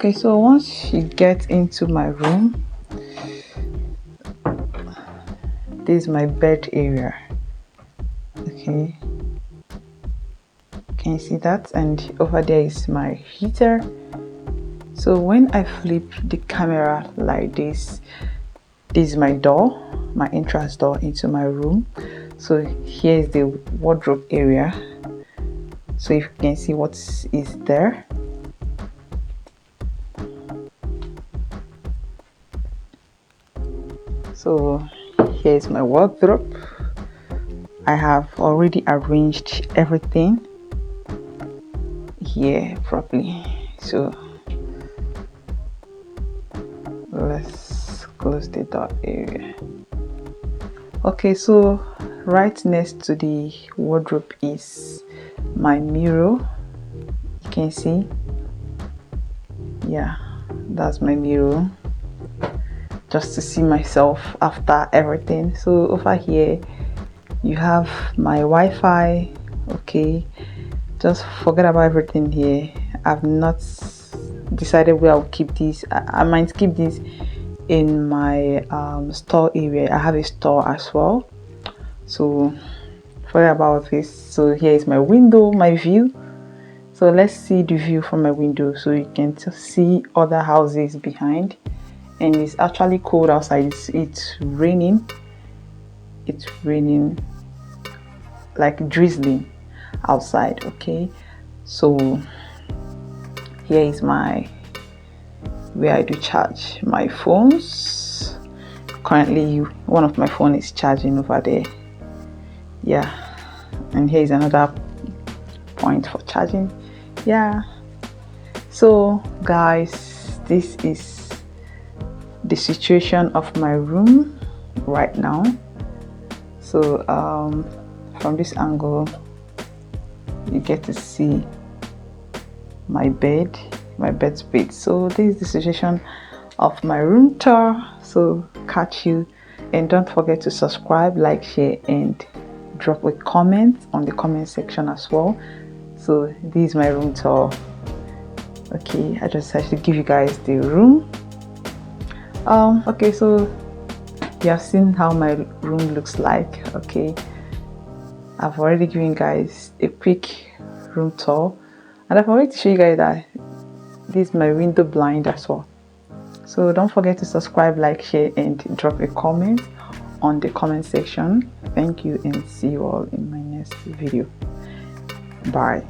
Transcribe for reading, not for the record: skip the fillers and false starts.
Okay, so once you get into my room, this is my bed area. Okay, can you see that? And over there is my heater. So when I flip the camera like this is my door, my entrance door into my room. So here is the wardrobe area. So if you can see what is there. So here is my wardrobe. I have already arranged everything here properly. So let's close the door area. Okay, so right next to the wardrobe is my mirror. You can see, yeah, that's my mirror, just to see myself after everything. So over here you have my Wi-Fi. Okay, just forget about everything here. I've not decided where I'll keep this. I might keep this in my store area. I have a store as well, so forget about this. So here is my window, my view. So let's see the view from my window, so you can see other houses behind. And it's actually cold outside. It's raining. It's raining, like drizzling outside. Okay, so here is my where I do charge my phones. Currently one of my phone is charging over there. Yeah, and here is another point for charging. Yeah, so guys, this is the situation of my room right now. So from this angle you get to see my bed space. So this is the situation of my room tour. So catch you, and don't forget to subscribe, like, share, and drop a comment on the comment section as well. So this is my room tour. Okay, I just had to give you guys the room. Okay, so you have seen how my room looks like. Okay, I've already given you guys a quick room tour, and I've already shown you guys that this is my window blind as well. So don't forget to subscribe, like, share, and drop a comment on the comment section. Thank you, and see you all in my next video. Bye.